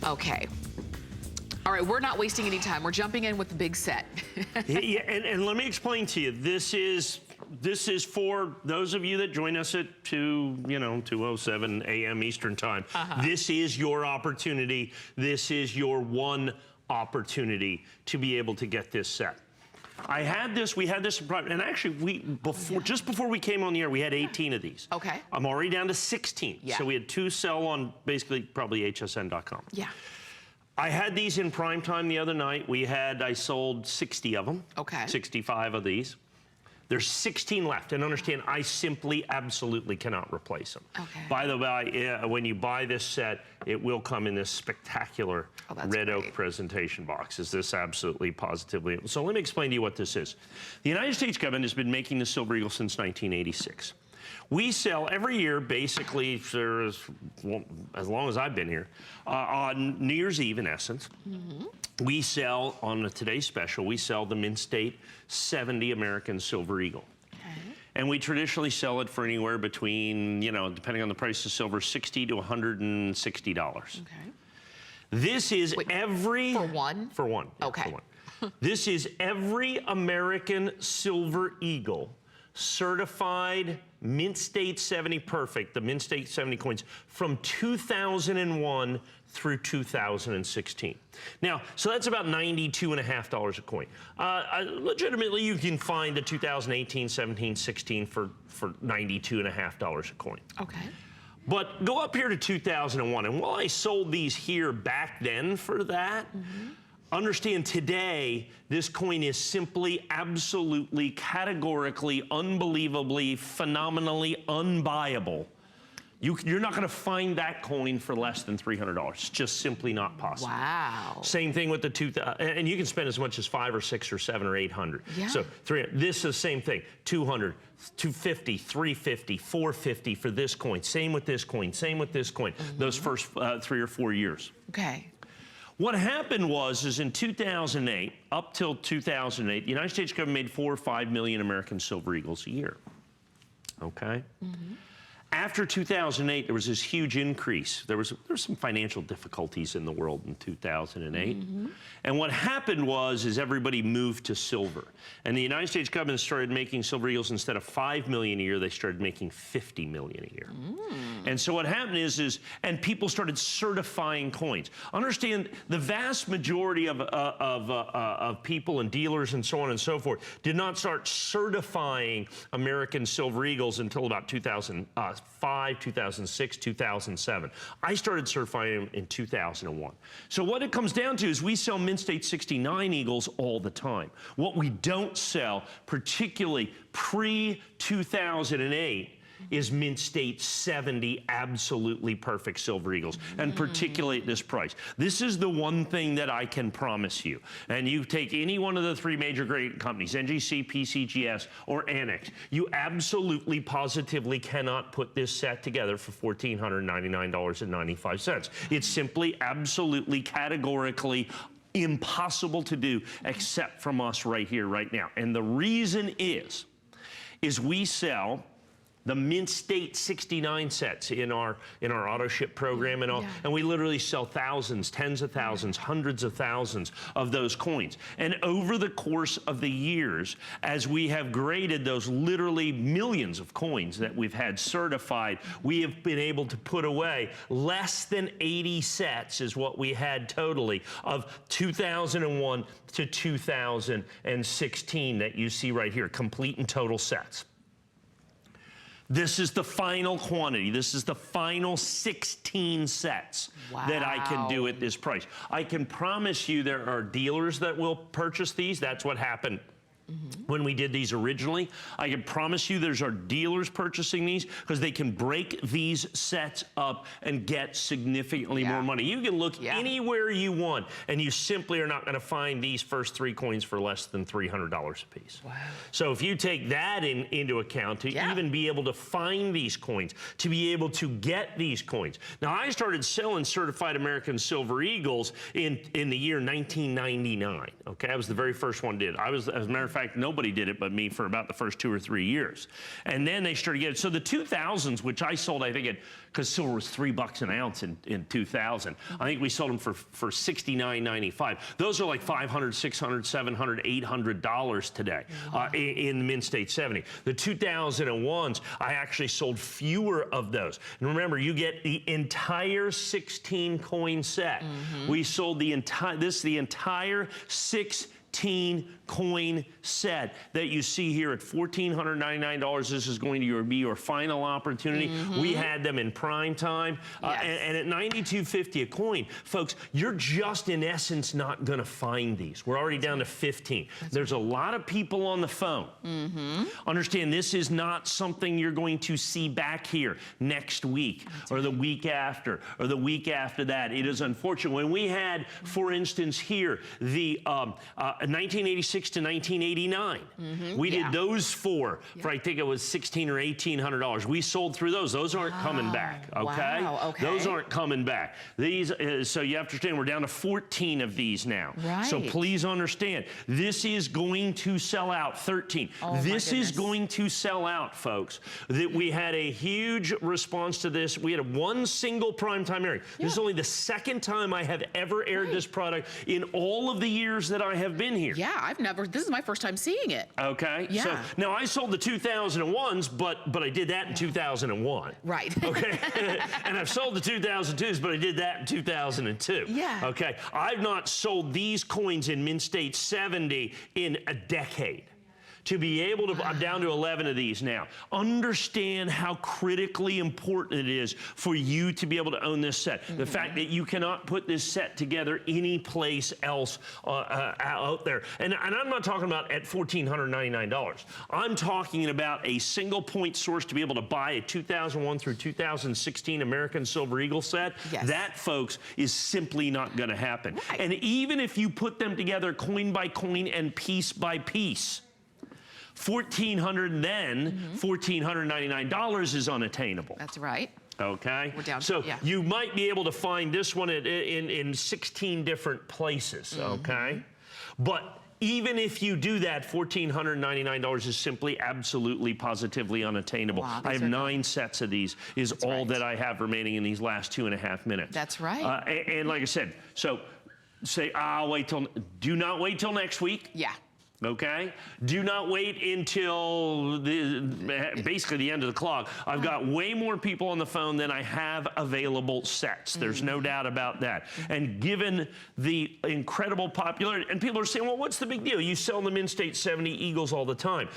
Okay. All right, we're not wasting any time. We're jumping in with the big set. Yeah, and let me explain to you. This is for those of you that join us at 2:07 a.m. Eastern time. This is your opportunity. This is your one opportunity to be able to get this set. We had this, and actually just before we came on the air, we had 18 of these. Okay. I'm already down to 16. Yeah. So we had 2 sell on basically probably hsn.com. Yeah. I had these in prime time the other night. I sold 60 of them. Okay. 65 of these. There's 16 left, and understand, I simply, absolutely cannot replace them. Okay. By the way, when you buy this set, it will come in this spectacular red oak presentation box. Is this absolutely, positively? So let me explain to you what this is. The United States government has been making the Silver Eagle since 1986. We sell every year, basically, for as long as I've been here, on New Year's Eve, in essence. We sell, on today's special, we sell the Mint State 70 American Silver Eagle. And we traditionally sell it for anywhere between, depending on the price of silver, $60 to $160. Okay. This is for one? For one. Okay. For one. This is every American Silver Eagle certified Mint State 70 perfect, the Mint State 70 coins from 2001 through 2016. Now, so that's about $92.50 a coin. Legitimately, you can find the 2018, 17, 16 for $92.50 a coin. Okay. But go up here to 2001, and while I sold these here back then for that, understand today, this coin is simply, absolutely, categorically, unbelievably, phenomenally unbuyable. You're not gonna find that coin for less than $300. It's just simply not possible. Wow. Same thing with the 2000, and you can spend as much as $500 or $600 or $700 or $800. Yeah. So this is the same thing, $200, $250, $350, $450 for this coin. Same with this coin, same with this coin, those first 3 or 4 years. Okay. What happened is in 2008, up till 2008, the United States government made 4 or 5 million American Silver Eagles a year, okay? After 2008, there was this huge increase. There was some financial difficulties in the world in 2008. And what happened is everybody moved to silver. And the United States government started making Silver Eagles instead of 5 million a year, they started making 50 million a year. And so what happened and people started certifying coins. Understand, the vast majority of people and dealers and so on and so forth did not start certifying American Silver Eagles until about 2005, 2006, 2007. I started certifying them in 2001. So what it comes down to is we sell Mint State 69 Eagles all the time. What we don't sell, particularly pre-2008, is Mint State 70 absolutely perfect Silver Eagles, and particularly at this price. This is the one thing that I can promise you. And you take any one of the 3 major great companies, NGC, PCGS, or ANACS, you absolutely, positively cannot put this set together for $1,499.95. It's simply, absolutely, categorically impossible to do, except from us right here, right now. And the reason is we sell the Mint State 69 sets in our auto ship program and all, and we literally sell thousands, tens of thousands, hundreds of thousands of those coins. And over the course of the years, as we have graded those literally millions of coins that we've had certified, we have been able to put away less than 80 sets is what we had totally of 2001 to 2016 that you see right here, complete and total sets. This is the final quantity. This is the final 16 sets that I can do at this price. I can promise you there are dealers that will purchase these. That's what happened when we did these originally. I can promise you there's our dealers purchasing these because they can break these sets up and get significantly more money. You can look anywhere you want, and you simply are not going to find these first 3 coins for less than $300 a piece. Wow. So if you take that into account, to even be able to find these coins, to be able to get these coins. Now, I started selling certified American Silver Eagles in the year 1999. Okay, I was the very first one did. I was, as a matter of fact, fact, nobody did it but me for about the first 2 or 3 years. And then they started getting, so the 2000s, which I sold, I think because silver was $3 an ounce in 2000, I think we sold them for $69.95. Those are like $500, $600, $700, $800 today in the Mint State 70. The 2001s, I actually sold fewer of those. And remember, you get the entire 16 coin set. We sold the entire 16 coin set that you see here at $1,499. This is going to be your final opportunity. We had them in prime time, and at $92.50 a coin, folks, you're just in essence not going to find these. We're already down to 15. There's a lot of people on the phone. Understand, this is not something you're going to see back here next week or the week after or the week after that. It is unfortunate. When we had, for instance, here the 1986 to 1989. We did those four for I think it was $1,600 or $1,800. We sold through those. Those aren't coming back. Okay? Those aren't coming back. These, so you have to understand, we're down to 14 of these now. So please understand, this is going to sell out. 13. This is going to sell out, folks. That we had a huge response to this. We had one single primetime airing. This is only the second time I have ever aired this product in all of the years that I have been here. This is my first time seeing it. Okay. So now I sold the 2001s, but I did that in 2001. Right. Okay. And I've sold the 2002s, but I did that in 2002. Okay. I've not sold these coins in Mint State 70 in a decade. To be able to, I'm down to 11 of these now. Understand how critically important it is for you to be able to own this set. The fact that you cannot put this set together any place else out there. And I'm not talking about at $1,499. I'm talking about a single point source to be able to buy a 2001 through 2016 American Silver Eagle set. That, folks, is simply not going to happen. And even if you put them together coin by coin and piece by piece, $1,400 then, $1,499 is unattainable. That's right. Okay? We're down so you might be able to find this one in 16 different places, okay? But even if you do that, $1,499 is simply absolutely positively unattainable. I have 9 sets of these is all that I have remaining in these last 2.5 minutes. That's right. And like I said, so say, do not wait till next week. Okay? Do not wait until basically the end of the clock. I've got way more people on the phone than I have available sets. There's no doubt about that. And given the incredible popularity, and people are saying, well, what's the big deal? You sell the Mint State 70 Eagles all the time.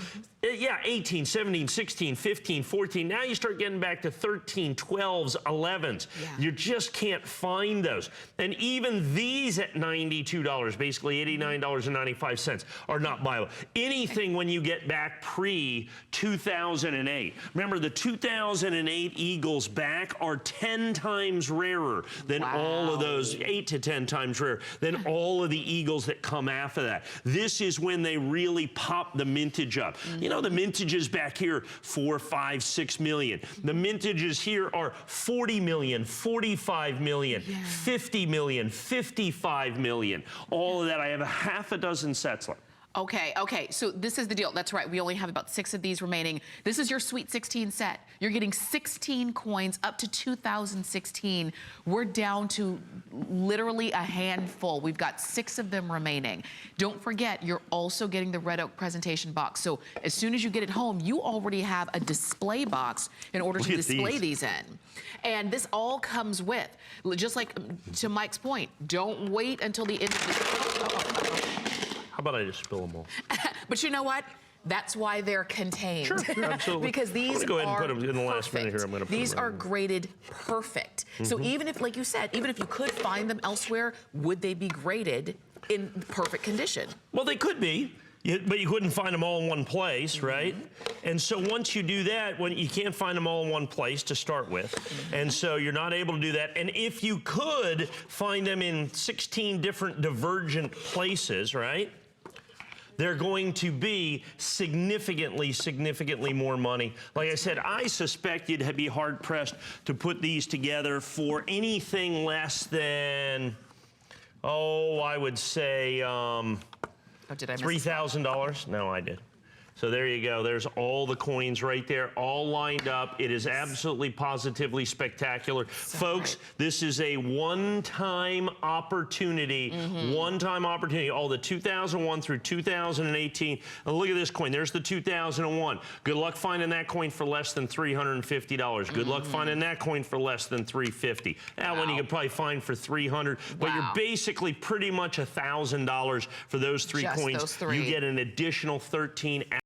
18, 17, 16, 15, 14. Now you start getting back to 13, 12s, 11s. You just can't find those. And even these at $92, basically $89.95, are not buyable. Anything when you get back pre-2008. Remember, the 2008 Eagles back are 10 times rarer than all of those, 8 to 10 times rarer than all of the Eagles that come after that. This is when they really pop the mintage up. You know, the mintages back here, 4, 5, 6 million. The mintages here are 40 million, 45 million, 50 million, 55 million. All of that. I have a half a dozen sets left. Okay, so this is the deal. That's right, we only have about 6 of these remaining. This is your Sweet 16 set. You're getting 16 coins up to 2016. We're down to literally a handful. We've got 6 of them remaining. Don't forget, you're also getting the Red Oak presentation box. So as soon as you get it home, you already have a display box in order to display these in. And this all comes with, just like to Mike's point, don't wait until the end of the How about I just spill them all? But you know what? That's why they're contained. Sure, absolutely. Because these go ahead and put them in the last minute here. I'm going to put these them are graded perfect. So even if, like you said, even if you could find them elsewhere, would they be graded in perfect condition? Well, they could be. But you couldn't find them all in one place, right? And so once you do that, you can't find them all in one place to start with. And so you're not able to do that. And if you could find them in 16 different divergent places, right? They're going to be significantly more money. Like I said, I suspect you'd be hard-pressed to put these together for anything less than, I would say, Oh, did I miss $3,000? No, I did. So there you go. There's all the coins right there, all lined up. It is absolutely positively spectacular. Folks, this is a one-time opportunity. One-time opportunity. All the 2001 through 2018. And look at this coin. There's the 2001. Good luck finding that coin for less than $350. Good luck finding that coin for less than $350. That one you could probably find for $300. But you're basically pretty much $1,000 for those three Just coins. those three. You get an additional 13